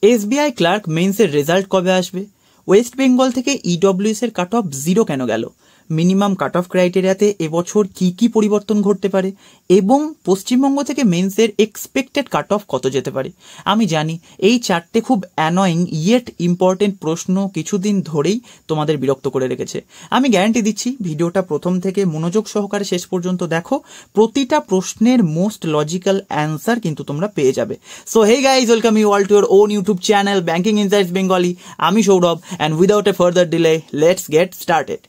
SBI clerk মেন্সের result কবে আসবে? West Bengal থেকে ইডব্লিউএস এর কাট অফ 0 কেন গেল? মিনিমাম কাট অফ ক্রাইটেরিয়াতে এবছর কি কি পরিবর্তন ঘটতে পারে এবং পশ্চিমবঙ্গ থেকে মেন্সের এক্সপেক্টেড কাট অফ কত যেতে পারে? আমি জানি এই চারটে খুব অ্যানয়িং ইয়েট ইম্পর্টেন্ট প্রশ্ন কিছুদিন ধরেই তোমাদের বিরক্ত করে রেখেছে। আমি গ্যারান্টি দিচ্ছি ভিডিওটা প্রথম থেকে মনোযোগ সহকারে শেষ পর্যন্ত দেখো, প্রতিটা প্রশ্নের মোস্ট লজিক্যাল অ্যান্সার কিন্তু তোমরা পেয়ে যাবে। So hey guys, welcome you all to your own YouTube channel banking insights Bengali. আমি Sourav, and without a further delay let's get started.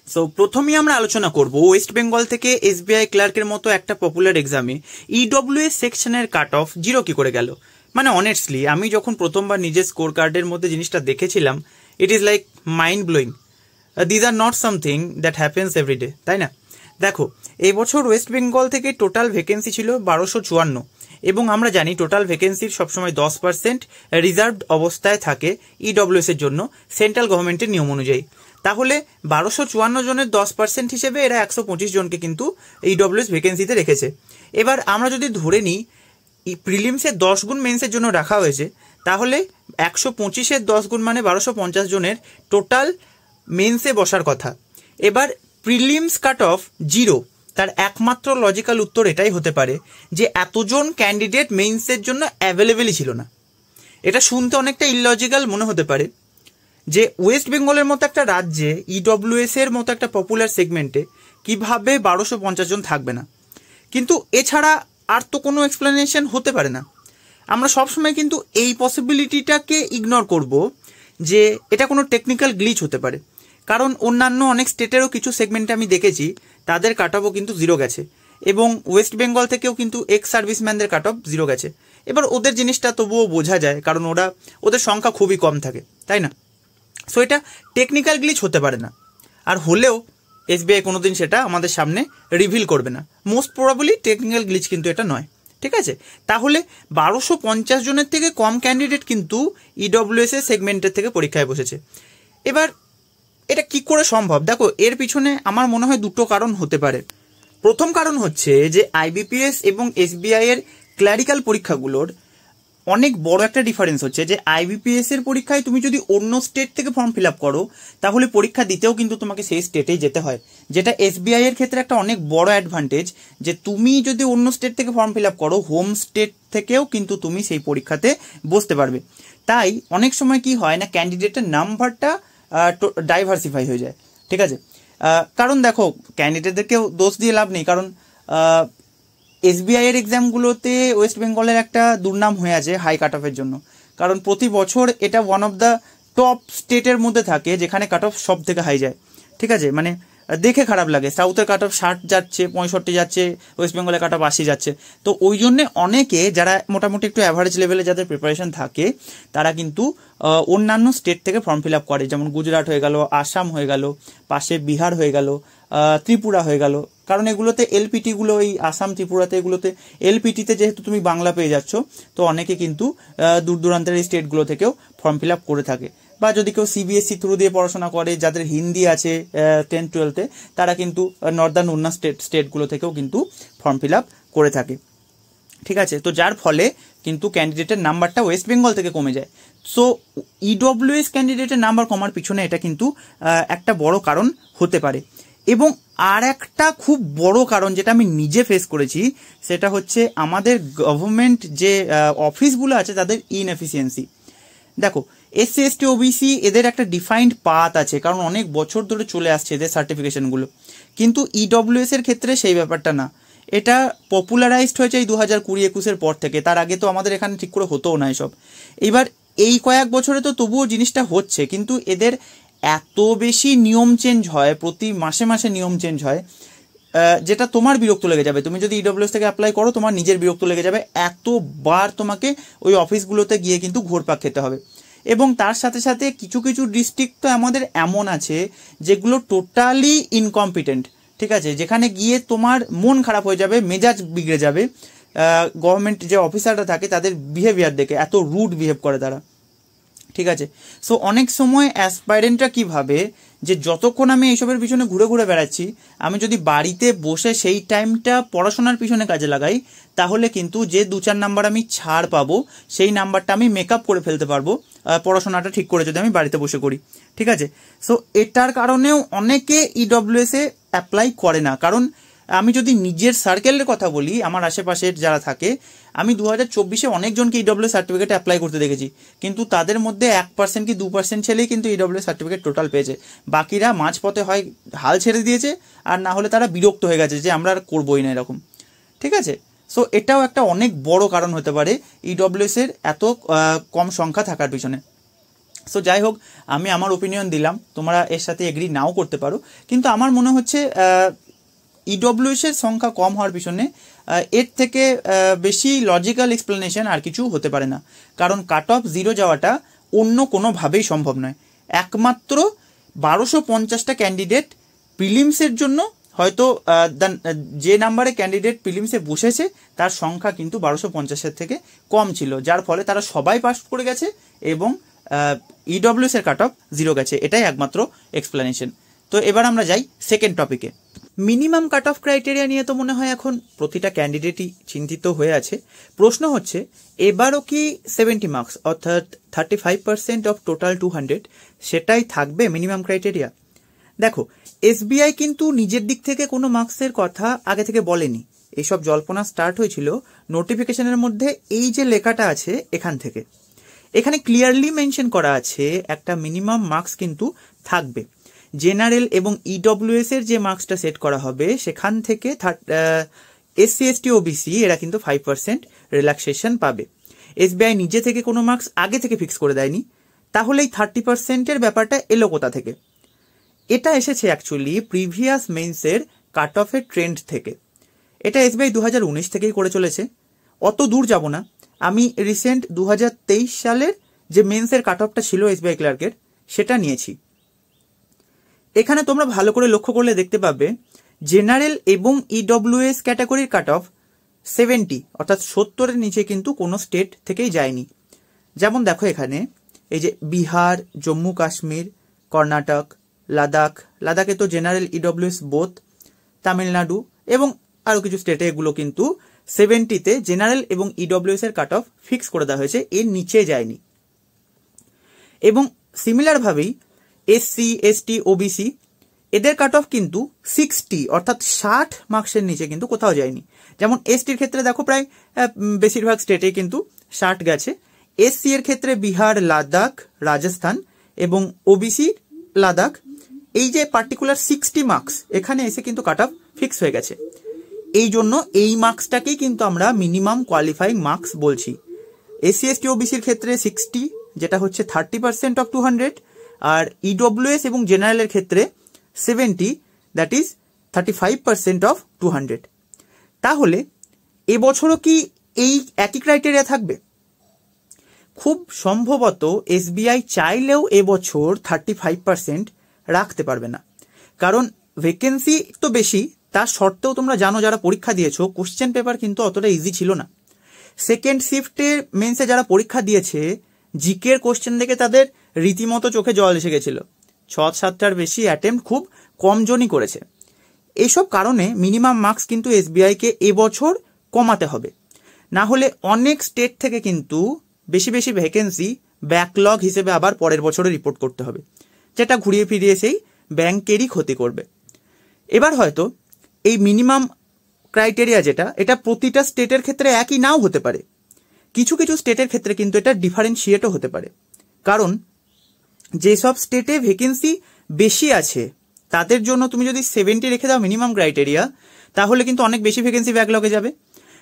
So প্রথমেই আমরা আলোচনা করব ওয়েস্ট বেঙ্গল থেকে এসবিআই ক্লার্কের মতো একটা পপুলার এক্সামে ইডব্লিউএস সেকশনের কাট অফ 0 কি করে গেল। মানে অনেস্টলি আমি যখন প্রথমবার নিজের স্কোর কার্ডের মধ্যে জিনিসটা দেখেছিলাম, it is like mind blowing. These are not something that happens everyday, তাই না? দেখো, এই বছর ওয়েস্ট বেঙ্গল থেকে টোটাল ভ্যাকেন্সি ছিল 1254, এবং আমরা জানি টোটাল ভ্যাকেন্সির সবসময় 10% রিজার্ভড অবস্থায় থাকে ইডব্লিউএস এর জন্য সেন্ট্রাল গভর্নমেন্টের নিয়ম অনুযায়ী। তাহলে 1254 জনের 10% হিসেবে এরা 125 জনকে কিন্তু ইডব্লিউএস ভ্যাকেন্সিতে রেখেছে। এবার আমরা যদি ধরে নিই প্রিলিমসের 10 গুণ মেন্সের জন্য রাখা হয়েছে, তাহলে 125-এর 10 গুণ মানে 1250 জনের টোটাল মেন্সে বসার কথা। এবার প্রিলিমস কাট অফ 0, তার একমাত্র লজিক্যাল উত্তর এটাই হতে পারে যে এতজন ক্যান্ডিডেট মেন্সের জন্য অ্যাভেলেবেলই ছিল না। এটা শুনতে অনেকটা ইললজিক্যাল মনে হতে পারে যে ওয়েস্ট বেঙ্গলের মতো একটা রাজ্যে ইডব্লিউএস এর মতো একটা পপুলার সেগমেন্টে কিভাবে 1250 জন থাকবে না, কিন্তু এছাড়া আর তো কোনো এক্সপ্লেনেশন হতে পারে না। আমরা সবসময় কিন্তু এই পসিবিলিটিটাকে ইগনোর করব যে এটা কোনো টেকনিক্যাল গ্লিচ হতে পারে, কারণ অন্যান্য অনেক স্টেটেরও কিছু সেগমেন্টে আমি দেখেছি তাদের কাট অফও কিন্তু 0 গেছে, এবং ওয়েস্ট বেঙ্গল থেকেও কিন্তু এক্স সার্ভিসম্যানদের কাট অফ 0 গেছে। এবার ওদের জিনিসটা তবুও বোঝা যায়, কারণ ওদের সংখ্যা খুবই কম থাকে, তাই না? সো এটা টেকনিক্যাল গ্লিচ হতে পারে না, আর হলেও এসবিআই কোনোদিন সেটা আমাদের সামনে রিভিল করবে না। মোস্ট প্রবাবলি টেকনিক্যাল গ্লিচ কিন্তু এটা নয়, ঠিক আছে? তাহলে 1250 জনের থেকে কম ক্যান্ডিডেট কিন্তু ইডব্লিউএস এর সেগমেন্টের থেকে পরীক্ষায় বসেছে। এবার এটা কি করে সম্ভব? দেখো, এর পিছনে আমার মনে হয় দুটো কারণ হতে পারে। প্রথম কারণ হচ্ছে যে আইবিপিএস এবং এসবিআই এর ক্লারিক্যাল পরীক্ষাগুলোর অনেক বড় একটা ডিফারেন্স হচ্ছে যে আইবিপিএস এর পরীক্ষায় তুমি যদি অন্য স্টেট থেকে ফর্ম ফিল আপ করো, তাহলে পরীক্ষা দিতেও কিন্তু তোমাকে সেই স্টেটেই যেতে হয়, যেটা এসবিআই এর ক্ষেত্রে একটা অনেক বড় অ্যাডভান্টেজ, যে তুমি যদি অন্য স্টেট থেকে ফর্ম ফিল আপ করো, হোম স্টেট থেকেও কিন্তু তুমি সেই পরীক্ষাতে বসতে পারবে। তাই অনেক সময় কি হয় না, ক্যান্ডিডেটের নাম্বারটা ডাইভার্সিফাই হয়ে যায়, ঠিক আছে? কারণ দেখো, ক্যান্ডিডেটদেরকেও দোষ দিয়ে লাভ নেই, কারণ এসবিআই এর এক্সামগুলোতে ওয়েস্ট বেঙ্গলের একটা দুর্নাম হয়ে আছে হাই কাট অফের জন্য, কারণ প্রতি বছর এটা ওয়ান অফ দ্য টপ স্টেটের মধ্যে থাকে যেখানে কাট অফ সব থেকে হাই যায়, ঠিক আছে? মানে দেখে খারাপ লাগে, সাউথের কাট অফ 60 যাচ্ছে, 65 যাচ্ছে, ওয়েস্ট বেঙ্গলের কাট অফ 80 যাচ্ছে। তো ওই জন্যে অনেকে যারা মোটামুটি একটু অ্যাভারেজ লেভেলে যাদের প্রিপারেশন থাকে, তারা কিন্তু অন্যান্য স্টেট থেকে ফর্ম ফিল আপ করে, যেমন গুজরাট হয়ে গেল, আসাম হয়ে গেল, পাশে বিহার হয়ে গেল, ত্রিপুরা হয়ে গেল, কারণ এগুলোতে এলপিটিগুলো, এই আসাম ত্রিপুরাতে এগুলোতে এলপিটিতে যেহেতু তুমি বাংলা পেয়ে যাচ্ছ, তো অনেকে কিন্তু দূর দূরান্তের এই স্টেটগুলো থেকেও ফর্ম ফিল আপ করে থাকে। বা যদি কেউ সিবিএসসি থ্রু দিয়ে পড়াশোনা করে, যাদের হিন্দি আছে 10-12-এ, তারা কিন্তু নর্দার্ন অন্য স্টেটগুলো থেকেও কিন্তু ফর্ম ফিল আপ করে থাকে, ঠিক আছে? তো যার ফলে কিন্তু ক্যান্ডিডেটের নাম্বারটা ওয়েস্ট বেঙ্গল থেকে কমে যায়। সো ইডব্লিউএস ক্যান্ডিডেটের নাম্বার কমার পিছনে এটা কিন্তু একটা বড় কারণ হতে পারে। এবং আর একটা খুব বড় কারণ যেটা আমি নিজে ফেস করেছি, সেটা হচ্ছে আমাদের গভর্নমেন্ট যে অফিসগুলো আছে তাদের ইনএফিসিয়েন্সি। দেখো, এসসি এসটি ওবিসি এদের একটা ডিফাইন্ড পাথ আছে, কারণ অনেক বছর ধরে চলে আসছে এদের সার্টিফিকেশনগুলো, কিন্তু ইডব্লিউএস এর ক্ষেত্রে সেই ব্যাপারটা না। এটা পপুলারাইজড হয়েছে এই 2020-21-এর পর থেকে, তার আগে তো আমাদের এখানে ঠিক করে হতোও না এসব। এবার এই কয়েক বছরে তো তবুও জিনিসটা হচ্ছে, কিন্তু এদের এত বেশি নিয়ম চেঞ্জ হয়, প্রতি মাসে মাসে নিয়ম চেঞ্জ হয়, যেটা তোমার বিরক্ত লেগে যাবে। তুমি যদি ইডব্লিউএস থেকে অ্যাপ্লাই করো, তোমার নিজের বিরক্ত লেগে যাবে, এতবার তোমাকে ওই অফিসগুলোতে গিয়ে কিন্তু ঘুরপাক খেতে হবে। এবং তার সাথে সাথে কিছু কিছু ডিস্ট্রিক্ট তো আমাদের এমন আছে যেগুলো টোটালি ইনকম্পিটেন্ট, ঠিক আছে? যেখানে গিয়ে তোমার মন খারাপ হয়ে যাবে, মেজাজ বিগড়ে যাবে, গভর্নমেন্ট যে অফিসাররা থাকে তাদের বিহেভিয়ার দেখে, এত রুড বিহেভ করে তারা। ঠিক আছে। সো অনেক সময় অ্যাসপাইরেন্টরা কি ভাবে যে যতক্ষণ আমি এইসবের পিছনে ঘুরে ঘুরে বেড়াচ্ছি, আমি যদি বাড়িতে বসে সেই টাইমটা পড়াশোনার পিছনে কাজে লাগাই, তাহলে কিন্তু যে 2-4 নাম্বার আমি ছাড় পাবো সেই নাম্বারটা আমি মেকআপ করে ফেলতে পারবো পড়াশোনাটা ঠিক করে যদি আমি বাড়িতে বসে করি। ঠিক আছে। সো এটার কারণেও অনেকে ইডব্লিউএস এ অ্যাপ্লাই করে না। কারণ আমি যদি নিজের সার্কেলের কথা বলি, আমার আশেপাশের যারা থাকে, আমি 2024-এ অনেকজনকে ইডব্লিউএস সার্টিফিকেট অ্যাপ্লাই করতে দেখেছি, কিন্তু তাদের মধ্যে 1% কি 2% ছেলেই কিন্তু ইডব্লিউএস সার্টিফিকেট টোটাল পেয়েছে। বাকিরা মাঝপথে হয় হাল ছেড়ে দিয়েছে, আর না হলে তারা বিরক্ত হয়ে গেছে যে আমরা আর করবোই না এরকম। ঠিক আছে। সো এটাও একটা অনেক বড় কারণ হতে পারে ইডব্লিউএস এর এত কম সংখ্যা থাকার পিছনে। সো যাই হোক, আমি আমার ওপিনিয়ন দিলাম, তোমরা এর সাথে এগ্রি নাও করতে পারো, কিন্তু আমার মনে হচ্ছে ইডব্লিউএস এর সংখ্যা কম হওয়ার পিছনে এর থেকে বেশি লজিক্যাল এক্সপ্লেনেশন আর কিছু হতে পারে না। কারণ কাট অফ 0 যাওয়াটা অন্য কোনোভাবেই সম্ভব নয়। একমাত্র 1250টা ক্যান্ডিডেট প্রিলিমসের জন্য হয়তো যে নাম্বারে ক্যান্ডিডেট প্রিলিমসে বসেছে তার সংখ্যা কিন্তু 1250-এর থেকে কম ছিল, যার ফলে তারা সবাই পাস করে গেছে এবং ইডব্লিউএস এর কাট অফ 0 গেছে। এটাই একমাত্র এক্সপ্লেনেশন। তো এবার আমরা যাই সেকেন্ড টপিকে। মিনিমাম কাট অফ ক্রাইটেরিয়া নিয়ে তো মনে হয় এখন প্রতিটা ক্যান্ডিডেটই চিন্তিত হয়ে আছে। প্রশ্ন হচ্ছে, এবারও কি 70 মার্কস অর্থাৎ 35% অফ টোটাল 200 সেটাই থাকবে মিনিমাম ক্রাইটেরিয়া? দেখো, এসবিআই কিন্তু নিজের দিক থেকে কোনো মার্কসের কথা আগে থেকে বলেনি। এইসব জল্পনা স্টার্ট হয়েছিল নোটিফিকেশনের মধ্যে এই যে লেখাটা আছে এখান থেকে। এখানে ক্লিয়ারলি মেনশন করা আছে একটা মিনিমাম মার্কস কিন্তু থাকবে। জেনারেল এবং ইডব্লিউএস এর যে মার্কসটা সেট করা হবে সেখান থেকে এসসি এসটি ওবিসি এরা কিন্তু 5% রিল্যাক্সেশন পাবে। এসবিআই নিজে থেকে কোনো মার্কস আগে থেকে ফিক্স করে দেয়নি, তাহলে এই 30%-এর ব্যাপারটা এলো কোথা থেকে? এটা এসেছে অ্যাকচুয়ালি প্রিভিয়াস মেন্সের কাট অফের ট্রেন্ড থেকে। এটা এসবিআই 2019 থেকেই করে চলেছে। অত দূর যাব না, আমি রিসেন্ট 2023 সালের যে মেন্সের কাট অফটা ছিল এসবিআই ক্লার্কের সেটা নিয়েছি। এখানে তোমরা ভালো করে লক্ষ্য করলে দেখতে পাবে জেনারেল এবং ইডব্লিউএস ক্যাটাগরির কাট অফ 70 অর্থাৎ 70-এর নিচে কিন্তু কোনো স্টেট থেকেই যায়নি। যেমন দেখো এখানে এই যে বিহার, জম্মু কাশ্মীর, কর্ণাটক, লাদাখে তো জেনারেল ইডব্লিউএস বোথ, তামিলনাড়ু এবং আরও কিছু স্টেটে এগুলো কিন্তু 70-তে জেনারেল এবং ইডব্লিউএস এর কাট অফ ফিক্স করে দেওয়া হয়েছে, এর নিচে যায়নি। এবং সিমিলারভাবেই এসসি এসটি ওবিসি এদের কাট অফ কিন্তু 60 অর্থাৎ 60 মার্কসের নিচে কিন্তু কোথাও যায়নি। যেমন এসটির ক্ষেত্রে দেখো প্রায় বেশিরভাগ স্টেটে কিন্তু 60 গেছে। এসসি এর ক্ষেত্রে বিহার, লাদাখ, রাজস্থান এবং ওবিসি লাদাখ, এই যে পার্টিকুলার 60 মার্কস এখানে এসে কিন্তু কাট অফ ফিক্স হয়ে গেছে। এই জন্য এই মার্কসটাকেই কিন্তু আমরা মিনিমাম কোয়ালিফাইং মার্কস বলছি। এসসি এসটি ওবিসির ক্ষেত্রে 60 যেটা হচ্ছে 30% অফ 200, আর ইডব্লিউএস এবং জেনারেলের ক্ষেত্রে 70 দ্যাট ইজ 35% অফ 200। তাহলে এবছরও কি এই একই ক্রাইটেরিয়া থাকবে? খুব সম্ভবত এসবিআই চাইলেও এবছর 35% রাখতে পারবে না, কারণ ভ্যাকেন্সি তো বেশি, তার সত্ত্বেও তোমরা জানো যারা পরীক্ষা দিয়েছো কোশ্চেন পেপার কিন্তু অতটা ইজি ছিল না। সেকেন্ড শিফটের মেন্সে যারা পরীক্ষা দিয়েছে জিকের কোশ্চেন দেখে তাদের রীতিমতো চোখে জল এসে গেছিল। 6-7টার বেশি অ্যাটেম্প্ট খুব কম জনই করেছে। এইসব কারণে মিনিমাম মার্কস কিন্তু এসবিআইকে এবছর কমাতে হবে, না হলে অনেক স্টেট থেকে কিন্তু বেশি বেশি ভ্যাকেন্সি ব্যাকলগ হিসেবে আবার পরের বছরে রিপোর্ট করতে হবে, যেটা ঘুরিয়ে ফিরিয়ে সেই ব্যাংকেরই ক্ষতি করবে। এবার হয়তো এই মিনিমাম ক্রাইটেরিয়া যেটা, এটা প্রতিটা স্টেটের ক্ষেত্রে একই নাও হতে পারে, কিছু কিছু স্টেটের ক্ষেত্রে কিন্তু এটা ডিফারেন্সিয়েটও হতে পারে। কারণ যেসব স্টেটে ভ্যাকেন্সি বেশি আছে তাদের জন্য তুমি যদি 70 রেখে দাও মিনিমাম ক্রাইটেরিয়া, তাহলে কিন্তু অনেক বেশি ভ্যাকেন্সি ব্যাকলগে যাবে।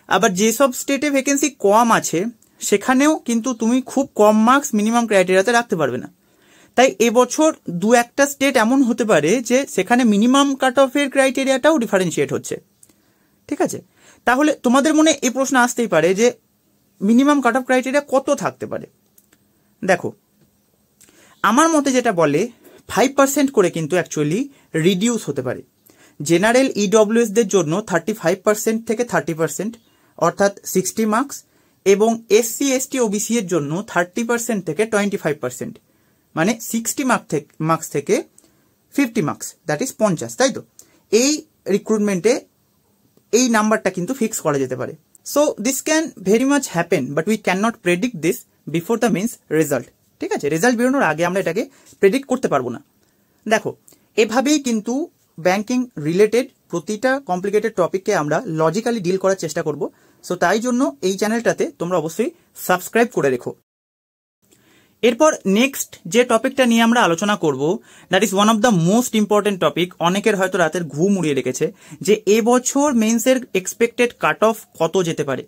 আবার যেসব স্টেটে ভ্যাকেন্সি কম আছে সেখানেও কিন্তু তুমি খুব কম মার্কস মিনিমাম ক্রাইটেরিয়াতে রাখতে পারবে না। তাই এবছর 2-1টা স্টেট এমন হতে পারে যে সেখানে মিনিমাম কাট অফের ক্রাইটেরিয়াটাও ডিফারেন্সিয়েট হচ্ছে। ঠিক আছে, তাহলে তোমাদের মনে এই প্রশ্ন আসতেই পারে যে মিনিমাম কাট অফ ক্রাইটেরিয়া কত থাকতে পারে। দেখো, আমার মতে যেটা বলে 5% করে কিন্তু অ্যাকচুয়ালি রিডিউস হতে পারে। জেনারেল ইডব্লিউএস দের জন্য 35% থেকে 30% অর্থাৎ 60 মার্কস, এবং SC ST OBC এর জন্য 30% থেকে 25%, মানে 60 মার্কস থেকে 50 মার্কস, দ্যাট ইজ 50, তাই তো? এই রিক্রুটমেন্টে এই নাম্বারটা কিন্তু ফিক্স করা যেতে পারে। So this can very much happen, but we can not predict this before the means result. ঠিক আছে, রেজাল্ট বেরোনোর আগে আমরা এটাকে প্রেডিক্ট করতে পারবো না। দেখো, এভাবেই কিন্তু ব্যাংকিং রিলেটেড প্রতিটা কমপ্লিকেটেড টপিককে আমরা লজিক্যালি ডিল করার চেষ্টা করব। সো তাই জন্য এই চ্যানেলটাতে তোমরা অবশ্যই সাবস্ক্রাইব করে রেখো। এরপর নেক্সট যে টপিকটা নিয়ে আমরা আলোচনা করব, that is one of the most important topic. অনেকের হয়তো রাতের ঘুম উড়িয়ে রেখেছে যে এবছর মেন্সের এক্সপেক্টেড কাট অফ কত যেতে পারে।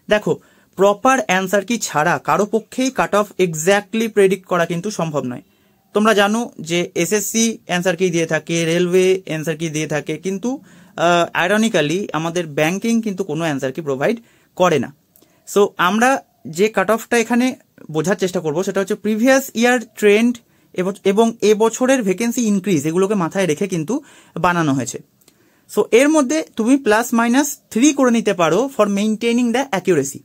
দেখো, প্রপার অ্যান্সার কি ছাড়া কারো পক্ষেই কাট অফ এক্স্যাক্টলি প্রেডিক্ট করা কিন্তু সম্ভব নয়। তোমরা জানো যে এসএসসি অ্যান্সার কি দিয়ে থাকে, রেলওয়ে অ্যান্সার কি দিয়ে থাকে, কিন্তু আইরনিক্যালি আমাদের ব্যাংকিং কিন্তু কোনো অ্যান্সার কি প্রোভাইড করে না। সো আমরা যে কাট অফটা এখানে বোঝার চেষ্টা করব সেটা হচ্ছে প্রিভিয়াস ইয়ার ট্রেন্ড এবং এবছরের ভ্যাকেন্সি ইনক্রিজ, এগুলোকে মাথায় রেখে কিন্তু বানানো হয়েছে। সো এর মধ্যে তুমি +-3 করে নিতে পারো ফর মেইনটেইনিং দ্য অ্যাকিউরেসি।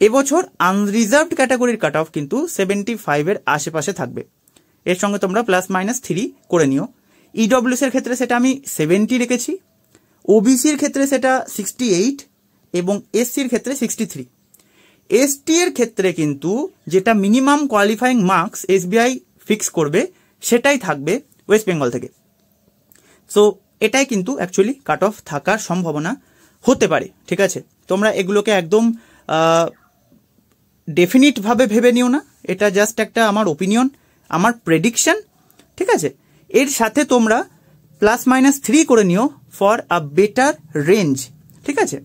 এবছর আনরিজার্ভড ক্যাটাগরির কাট অফ কিন্তু 75 এর আশেপাশে থাকবে। এর সঙ্গে তোমরা +-3 করে নিও। ইডব্লিউএস এর ক্ষেত্রে সেটা আমি 70 রেখেছি, ওবিসির ক্ষেত্রে সেটা 68 এবং এসসির ক্ষেত্রে 63। এসটি এর ক্ষেত্রে কিন্তু যেটা minimum qualifying marks SBI fix করবে সেটাই থাকবে ওয়েস্ট বেঙ্গল থেকে। সো এটাই কিন্তু অ্যাকচুয়ালি কাট অফ থাকার সম্ভাবনা হতে পারে। ঠিক আছে, তোমরা এগুলোকে একদম ডেফিনিটভাবে ভেবে নিও না, এটা জাস্ট একটা আমার ওপিনিয়ন, আমার প্রেডিকশন। ঠিক আছে, এর সাথে তোমরা +-3 করে নিও ফর আ বেটার রেঞ্জ। ঠিক আছে,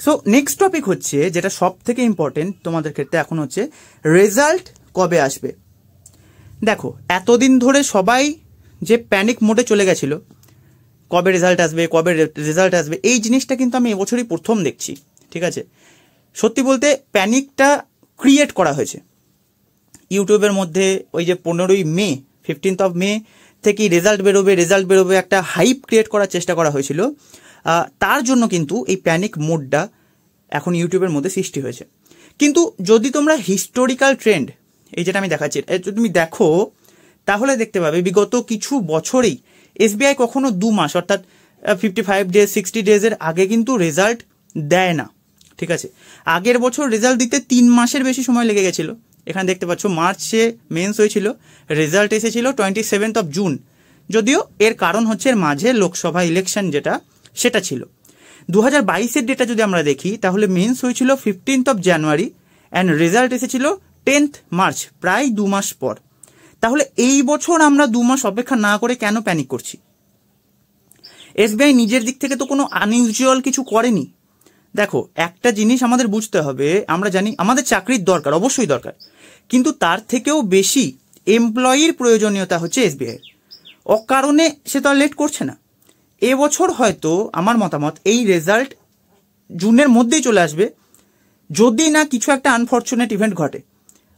সো নেক্সট টপিক হচ্ছে যেটা সব থেকে ইম্পর্টেন্ট তোমাদের ক্ষেত্রে এখন হচ্ছে রেজাল্ট কবে আসবে। দেখো, এতদিন ধরে সবাই যে প্যানিক মোডে চলে গেছিল, কবে রেজাল্ট আসবে কবে রেজাল্ট আসবে, এই জিনিসটা কিন্তু আমি এবছরই প্রথম দেখছি। ঠিক আছে, সত্যি বলতে প্যানিকটা ক্রিয়েট করা হয়েছে ইউটিউবের মধ্যে। ওই যে 15ই মে 15th মে থেকেই রেজাল্ট বেরোবে একটা হাইপ ক্রিয়েট করার চেষ্টা করা হয়েছিল। তার জন্য কিন্তু এই প্যানিক মোডটা এখন ইউটিউবের মধ্যে সৃষ্টি হয়েছে। কিন্তু যদি তোমরা হিস্টোরিক্যাল ট্রেন্ড, এই যেটা আমি দেখাচ্ছি, তুমি দেখো তাহলে দেখতে পাবে বিগত কিছু বছরেই এসবিআই কখনো 2 মাস অর্থাৎ 55 ডেজ 60 ডেজের আগে কিন্তু রেজাল্ট দেয় না। ঠিক আছে, আগের বছর রেজাল্ট দিতে 3 মাসের বেশি সময় লেগে গেছিল। এখানে দেখতে পাচ্ছ মার্চে মেন্স হয়েছিল, রেজাল্ট এসেছিল 27 জুন। যদিও এর কারণ হচ্ছে এর মাঝে লোকসভা ইলেকশন যেটা সেটা ছিল। 2022-এর ডেটা যদি আমরা দেখি তাহলে মেন্স হয়েছিল 15 জানুয়ারি অ্যান্ড রেজাল্ট এসেছিল 10 মার্চ, প্রায় 2 মাস পর। তাহলে এই বছর আমরা 2 মাস অপেক্ষা না করে কেন প্যানিক করছি? এসবিআই নিজের দিক থেকে তো কোনো আনইউজুয়াল কিছু করেনি। দেখো, একটা জিনিস আমাদের বুঝতে হবে, আমরা জানি আমাদের চাকরির দরকার, অবশ্যই দরকার, কিন্তু তার থেকেও বেশি এমপ্লয়ির প্রয়োজনীয়তা হচ্ছে এসবিআই। অকারণে সে তো আর লেট করছে না। এবছর হয়তো আমার মতামত এই রেজাল্ট জুনের মধ্যেই চলে আসবে, যদি না কিছু একটা আনফরচুনেট ইভেন্ট ঘটে।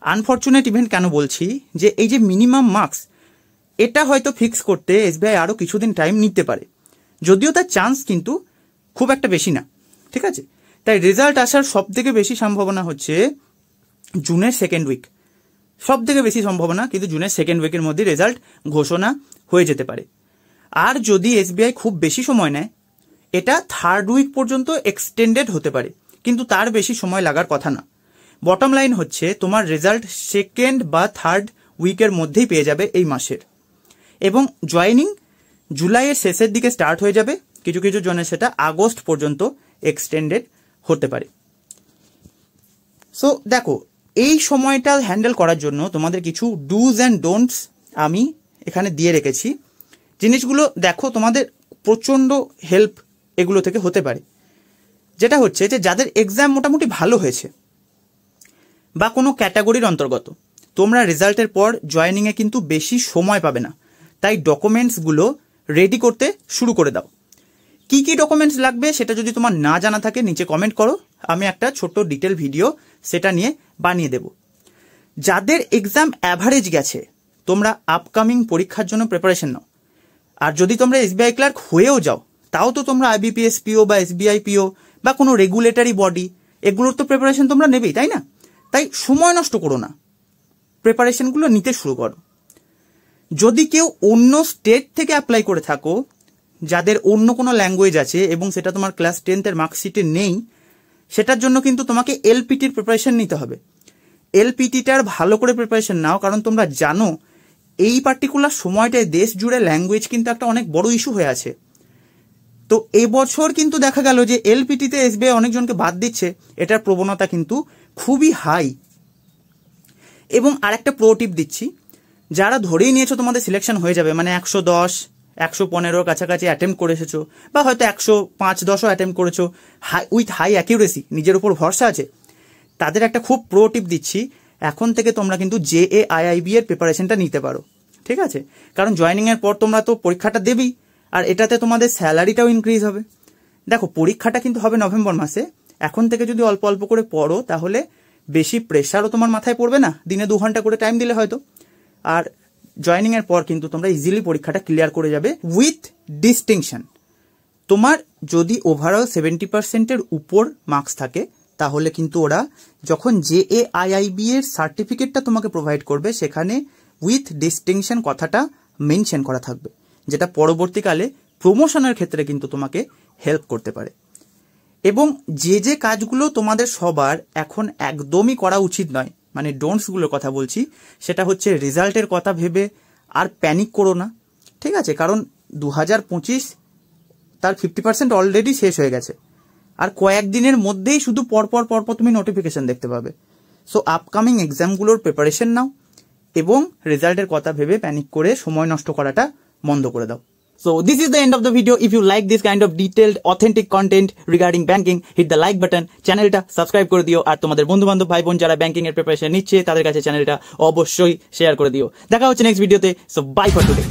আনফরচুনেট ইভেন্ট কেন বলছি, যে এই যে মিনিমাম মার্কস, এটা হয়তো ফিক্স করতে এসবিআই আরও কিছুদিন টাইম নিতে পারে, যদিও তার চান্স কিন্তু খুব একটা বেশি না। ঠিক আছে, তাই রেজাল্ট আসার সব থেকে বেশি সম্ভাবনা হচ্ছে জুনের 2nd উইক, সব থেকে বেশি সম্ভাবনা কিন্তু জুনের 2nd উইকের মধ্যে রেজাল্ট ঘোষণা হয়ে যেতে পারে। আর যদি এসবিআই খুব বেশি সময় নেয়, এটা 3rd উইক পর্যন্ত এক্সটেন্ডেড হতে পারে, কিন্তু তার বেশি সময় লাগার কথা না। বটম লাইন হচ্ছে তোমার রেজাল্ট 2nd বা 3rd উইকের মধ্যেই পেয়ে যাবে এই মাসের, এবং জয়েনিং জুলাইয়ের শেষের দিকে স্টার্ট হয়ে যাবে। কিছু কিছু জনের সেটা আগস্ট পর্যন্ত এক্সটেন্ডেড হতে পারে। সো দেখো, এই সময়টা হ্যান্ডেল করার জন্য তোমাদের কিছু ডুজ অ্যান্ড ডোন্টস আমি এখানে দিয়ে রেখেছি। জিনিসগুলো দেখো, তোমাদের প্রচণ্ড হেল্প এগুলো থেকে হতে পারে। যেটা হচ্ছে যে যাদের এক্সাম মোটামুটি ভালো হয়েছে বা কোনো ক্যাটাগরির অন্তর্গত, তোমরা রেজাল্টের পর জয়েনিংয়ে কিন্তু বেশি সময় পাবে না, তাই ডকুমেন্টসগুলো রেডি করতে শুরু করে দাও। কি কি ডকুমেন্টস লাগবে সেটা যদি তোমার না জানা থাকে নিচে কমেন্ট করো, আমি একটা ছোট্ট ডিটেল ভিডিও সেটা নিয়ে বানিয়ে দেব। যাদের এক্সাম অ্যাভারেজ গেছে, তোমরা আপকামিং পরীক্ষার জন্য প্রিপারেশন নাও। আর যদি তোমরা এসবিআই ক্লার্ক হয়েও যাও, তাও তো তোমরা আইবিপিএস পিও বা এসবিআই পিও বা কোনো রেগুলেটরি বডি এগুলোর তো প্রিপারেশন তোমরা নেবেই, তাই না? তাই সময় নষ্ট করো না, প্রিপারেশনগুলো নিতে শুরু করো। যদি কেউ অন্য স্টেট থেকে অ্যাপ্লাই করে থাকো, যাদের অন্য কোনো ল্যাঙ্গুয়েজ আছে এবং সেটা তোমার ক্লাস 10th মার্কশিটে নেই, সেটার জন্য কিন্তু তোমাকে এলপিটির প্রিপারেশন নিতে হবে। এলপিটিটার ভালো করে প্রিপারেশন নাও, কারণ তোমরা জানো এই পার্টিকুলার সময়টায় দেশ জুড়ে ল্যাঙ্গুয়েজ কিন্তু একটা অনেক বড় ইস্যু হয়ে আছে। তো এবছর কিন্তু দেখা গেল যে এলপিটিতে এসবিআই অনেকজনকে বাদ দিচ্ছে, এটার প্রবণতা কিন্তু খুবই হাই। এবং আরেকটা প্রো টিপ দিচ্ছি, যারা ধরেই নিয়েছো তোমাদের সিলেকশন হয়ে যাবে, মানে 110, 115 কাছাকাছি অ্যাটেম্প করে এসেছো, বা হয়তো 105-10ও অ্যাটেম্প করেছো উইথ হাই অ্যাকিউরেসি, নিজের উপর ভরসা আছে, তাদের একটা খুব প্রো টিপ দিচ্ছি, এখন থেকে তোমরা কিন্তু JAIIB এর প্রিপারেশনটা নিতে পারো, ঠিক আছে? কারণ জয়েনিংয়ের পর তোমরা তো পরীক্ষাটা দেবেই, আর এটাতে তোমাদের স্যালারিটাও ইনক্রিজ হবে। দেখো, পরীক্ষাটা কিন্তু হবে নভেম্বর মাসে, এখন থেকে যদি অল্প অল্প করে পড়ো তাহলে বেশি প্রেশারও তোমার মাথায় পড়বে না, দিনে 2 ঘন্টা করে টাইম দিলে হয়তো। আর জয়েনিংয়ের পর কিন্তু তোমরা ইজিলি পরীক্ষাটা ক্লিয়ার করে যাবে উইথ ডিস্টিংশন। তোমার যদি ওভারঅল 70%-এর উপর মার্কস থাকে, তাহলে কিন্তু ওরা যখন JAIIB এর সার্টিফিকেটটা তোমাকে প্রোভাইড করবে, সেখানে উইথ ডিস্টিংশন কথাটা মেনশন করা থাকবে, যেটা পরবর্তীকালে প্রমোশনের ক্ষেত্রে কিন্তু তোমাকে হেল্প করতে পারে। এবং যে কাজগুলো তোমাদের সবার এখন একদমই করা উচিত নয়, মানে ডোন্টসগুলোর কথা বলছি, সেটা হচ্ছে রেজাল্টের কথা ভেবে আর প্যানিক করো না, ঠিক আছে? কারণ 2025 তার 50% অলরেডি শেষ হয়ে গেছে, আর কয়েকদিনের মধ্যেই শুধু পরপর তুমি নোটিফিকেশন দেখতে পাবে। সো আপকামিং এক্সামগুলোর প্রিপারেশন নাও এবং রেজাল্টের কথা ভেবে প্যানিক করে সময় নষ্ট করাটা বন্ধ করে দাও। So this is the end of the video. If you like this kind of detailed, authentic content regarding banking, hit the like button. চ্যানেলটা সাবস্ক্রাইব করে দিও, আর তোমাদের বন্ধু বান্ধব ভাই বোন যারা ব্যাংকিং এর প্রিপারেশন নিচ্ছে তাদের কাছে চ্যানেলটা অবশ্যই শেয়ার করে দিও। দেখা হচ্ছে নেক্সট ভিডিওতে। So bye for today.